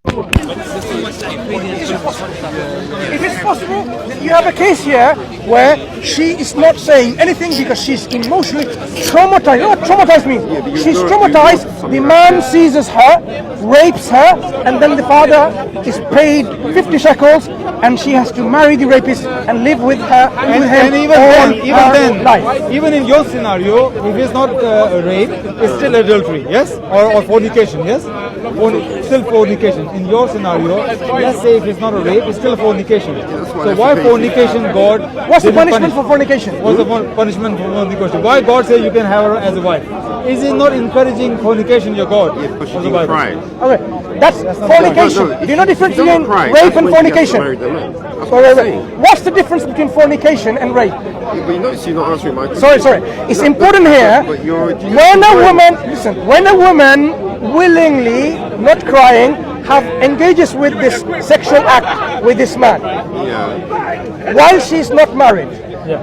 If it's possible, then you have a case here where she is not saying anything because she's emotionally traumatized. You know what traumatized means? She's traumatized. The man seizes her, rapes her, and then the father is paid 50 shekels, and she has to marry the rapist and live with her. And even in your scenario, if it's not rape, it's still adultery, yes, or fornication, yes, still fornication. In your scenario, let's say if it's not a rape, it's still a fornication. So why fornication? God, what's the punishment for fornication? What's the punishment for fornication? Why God says you can have her as a wife? Is it not encouraging fornication, your God? Yeah, because she didn't cry. Okay, that's fornication. Do you know the difference between rape and fornication? What's the difference between fornication and rape? Yeah, but you notice you're not answering my question. Sorry. It's important here. When a woman willingly, not crying, engages with this sexual act with this man, while she's not married,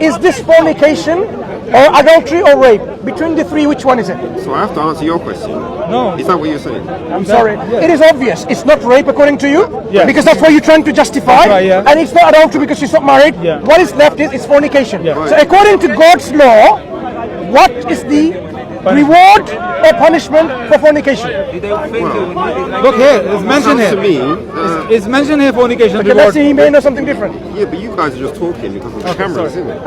is this fornication or adultery or rape? Between the three, which one is it? So I have to answer your question. No. Is that what you're saying? I'm sorry. It is obvious. It's not rape according to you, because that's what you're trying to justify. Right, and it's not adultery because she's not married. What is left is fornication. So according to God's law, what is the reward or punishment for fornication? Look here, it's mentioned here. To me, it's mentioned here fornication. Okay, let's see, he may know something different. Yeah, but you guys are just talking because of the cameras, isn't it?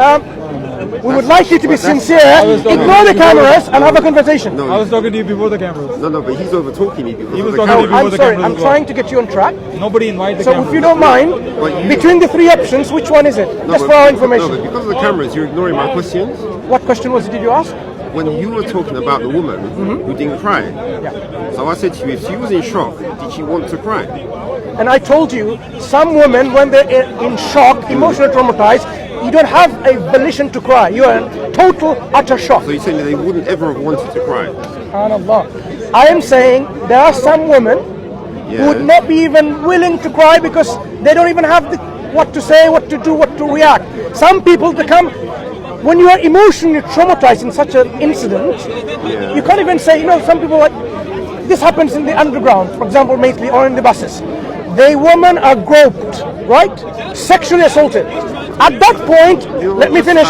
We would like you to be sincere, ignore the cameras and have a conversation. No, I was talking to you before the cameras. No, but he's over talking me because He of was the talking to you cameras. before I'm the sorry, cameras. I'm trying to get you on track. Nobody invited the So cameras. if you don't mind, between the three options, which one is it? Just for our information. No, but because of the cameras, you're ignoring my questions. What question did you ask? When you were talking about the woman who didn't cry, so I said to you, if she was in shock, did she want to cry? And I told you, some women, when they're in shock, emotionally traumatized, you don't have a volition to cry. You are in total, utter shock. So you're saying that they wouldn't ever have wanted to cry? SubhanAllah. I am saying there are some women who would not be even willing to cry because they don't even have what to say, what to do, what to react. Some people, when you are emotionally traumatized in such an incident, you can't even say, some people this happens in the underground, for example, mainly, or in the buses. The women are groped, right? Sexually assaulted. At that point, let me finish.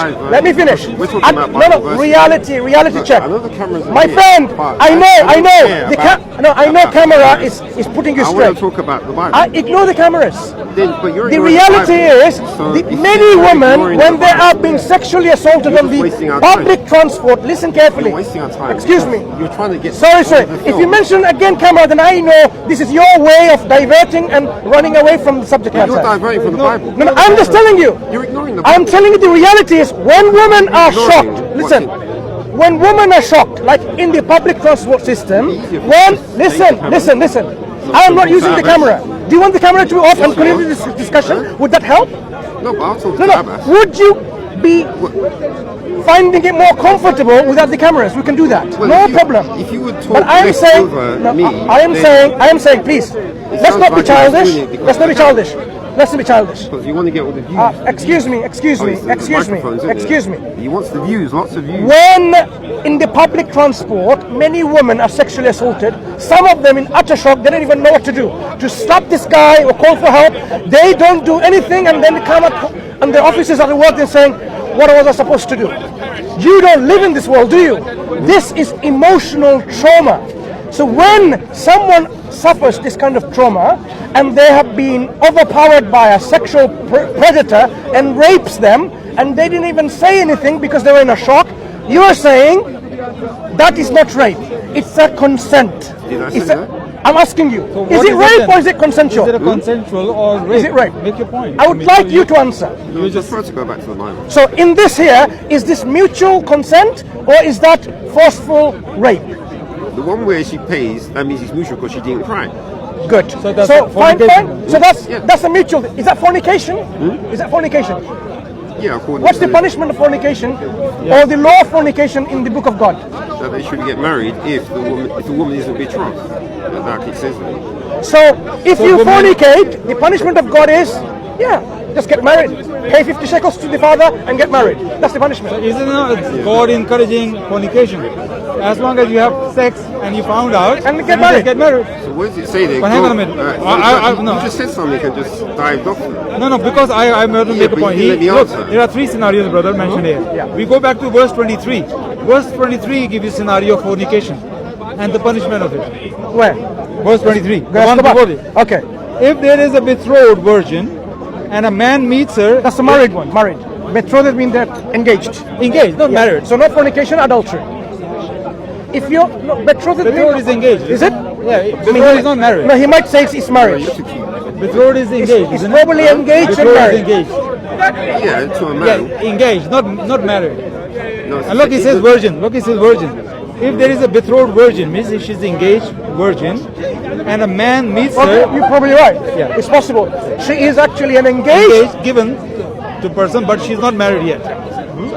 We're talking about reality check. I know the cameras are My here, friend, but I know. I know camera is putting you I straight. want to talk about the Bible. Ignore the cameras. But you're The reality is, So many women, when they are being sexually assaulted on the public transport, listen carefully. You're wasting our time. Excuse me. You're trying to get. Sorry. If you mention again camera, then I know this is your way of diverting and running away from the subject matter. You're diverting from the Bible. No, I'm just telling you. You're ignoring the Bible. I'm telling you the reality is, when women are shocked, listen. When women are shocked, like in the public transport system, listen. I'm not using the camera. Do you want the camera to be off and continue this discussion? Would that help? No, but I'll talk to Abbas. Would you be finding it more comfortable without the cameras? We can do that. No problem. If you would talk But I am saying, I am saying, please, let's not be childish. Let's not be childish. Because you want to get all the views. Excuse me. He wants the views, lots of views. When in the public transport, many women are sexually assaulted. Some of them in utter shock, they don't even know what to do. To stop this guy or call for help, they don't do anything, and then they come up and the officers are at work and saying, what was I supposed to do? You don't live in this world, do you? This is emotional trauma. So when someone suffers this kind of trauma and they have been overpowered by a sexual predator and rapes them, and they didn't even say anything because they were in a shock, you are saying that is not rape. It's a consent. I'm asking you, so is it rape or is it consensual? Is it a consensual or rape? Is it rape? Make your point. I would like you to answer. You just prefer to go back to the Bible. So in this here, is this mutual consent or is that forceful rape? The one where she pays, that means it's mutual because she didn't cry. Good. So that's fine. So that's a mutual. Is that fornication? Is that fornication? Yeah. What's the punishment of fornication or the law of fornication in the Book of God? That they should get married if the woman isn't betrothed. That it says that. So if you fornicate, the punishment of God is, just get married. Pay 50 shekels to the father and get married. That's the punishment. So isn't God encouraging fornication? as long as you have sex and you found out, And get you married. just get married. So what does it say there? But hang on a minute. No. You just said something and just dived off. No, because I'm going to make a but point. you didn't let me Look, answer. there are three scenarios, brother, mentioned here. Yeah. We go back to verse 23. Verse 23 gives you scenario of fornication and the punishment of it. Where? Verse 23. The Let's one go back. before it. Okay. If there is a betrothed virgin and a man meets her, That's the married one. Married. Betrothed means they're engaged. engaged, not married. So not fornication, adultery. If you're no, betrothed, Betrothed is engaged. Is it? Yeah, betrothed is not married. No, he might say it's marriage. Betrothed is engaged. It's isn't probably it? engaged and Betrothed is married. engaged. Yeah, to a Yeah, man. engaged, not married. No, And look, it says virgin. Look, it says virgin. If there is a betrothed virgin, means if she's engaged virgin, and a man meets her, You're probably right. Yeah. It's possible. She is actually an engaged. engaged, given to person, but she's not married yet,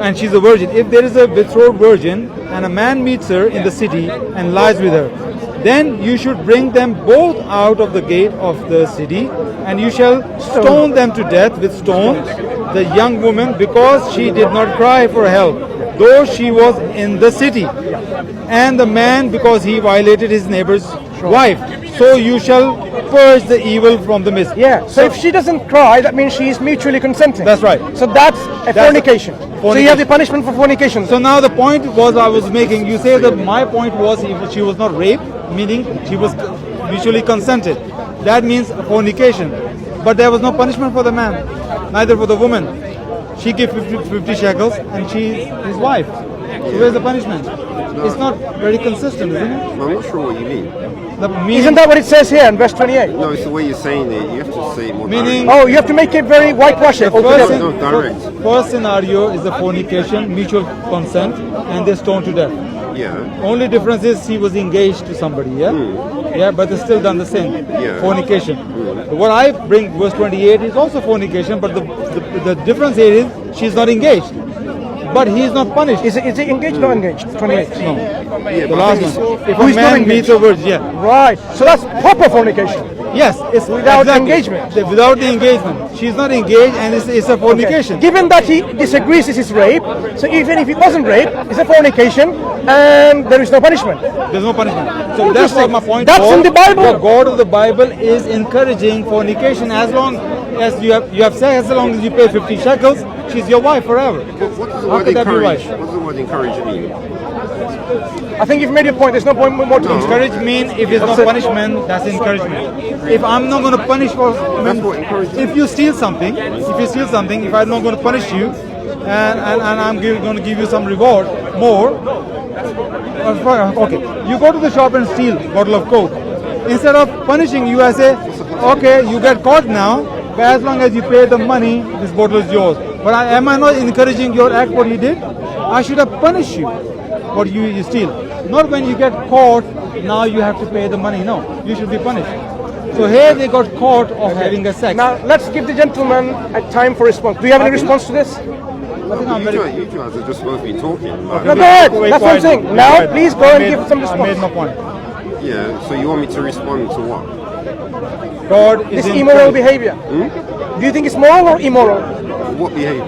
and she's a virgin. If there is a betrothed virgin and a man meets her in the city and lies with her, then you should bring them both out of the gate of the city, and you shall stone them to death with stones, the young woman, because she did not cry for help, though she was in the city, and the man, because he violated his neighbor's wife. So you shall purge the evil from the midst. Yeah. So if she doesn't cry, that means she is mutually consenting. That's right. So that's a fornication. So you have the punishment for fornication. So now the point was I was making, you say that my point was if she was not raped, meaning she was mutually consented. That means fornication. But there was no punishment for the man, neither for the woman. She gave 50 shekels and she his wife. So where's the punishment? It's not very consistent, isn't it? I'm not sure what you mean. The meaning, Isn't that what it says here in verse 28? No, it's the way you're saying it. You have to say it more Meaning- direct. Oh, you have to make it very whitewash it first, altogether. No, direct. first scenario is the fornication, mutual consent, and they stoned to death. Yeah. Only difference is he was engaged to somebody, yeah? Yeah, but it's still done the same. Yeah. Fornication. What I bring, verse 28, is also fornication, but the difference here is she's not engaged. But he is not punished. Is it engaged or not engaged? 28. No. Yeah, The but I last think one. If Who a is not man engaged? meets a virgin, yeah. Right. So that's proper fornication. Yes, it's Without exactly. engagement. Without the engagement. She's not engaged and it's a fornication. Given that he disagrees this is rape, so even if it wasn't rape, it's a fornication and there is no punishment. There's no punishment. So that's what my point That's was. in the Bible. The God of the Bible is encouraging fornication as long as you have sex, as long as you pay 50 shekels, she's your wife forever. What does the How word could that be encourage? right? What does the word encourage mean? I think you've made your point. There's no point more to this. Encourage means if there's no punishment, that's encouragement. If I'm not going to punish for, That's what encouragement if you steal something, if I'm not going to punish you, and I'm going to give you some reward, more. Okay, you go to the shop and steal a bottle of Coke. Instead of punishing you, I say, okay, you get caught now, but as long as you pay the money, this bottle is yours. But am I not encouraging your act what you did? I should have punished you what you steal. Not when you get caught, now you have to pay the money. No, you should be punished. So here they got caught of having a sex. Now let's give the gentleman a time for response. Do you have any response to this? I think I'm very You guys have just both been talking. Like, No, go ahead. Wait, That's what I'm quiet. saying. Wait, Now quiet. please go I and made- give some I response. made my point. yeah, so you want me to respond to what? God This is immoral behavior. Do you think it's moral or immoral? What behavior?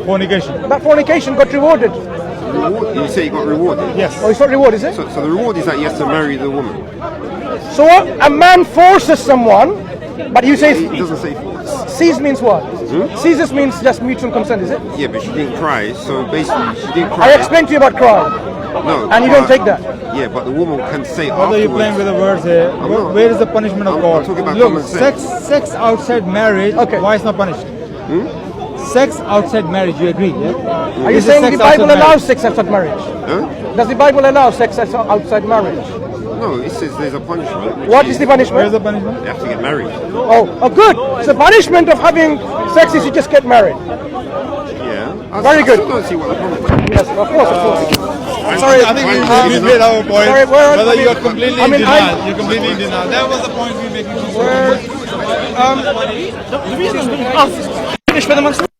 fornication. That fornication got rewarded. Reward? You say you got rewarded? Yes. Oh, it's not reward, is it? So the reward is that he has to marry the woman. So a man forces someone, but you say He doesn't say force. seize means what? Seizes means just mutual consent, is it? Yeah, but she didn't cry, so basically she didn't I cry. explained to you about crying. No, And you don't but- take that. Yeah, but the woman can say What are afterwards. you playing with the words here? not. Where is the punishment of I'm God? talking about Look, common sense. sex outside marriage, Okay. why it's not punished? Sex outside marriage, you agree? Yeah? Are you This is saying the sex outside Bible marriage. allows sex outside marriage? Huh? Does the Bible allow sex outside marriage? No, it says there's a punishment. which What is the Where's punishment? the punishment? You have to get married. Oh, good. So the punishment of having sex is you just get married. Yeah. Very good. I still don't see what the problem is. Yes, of course. Sorry, I think we made our point. Sorry, where- Whether I mean- you're completely I mean, in denial. You're completely in denial. That was the point we were making. The reason is finish for the Mansur.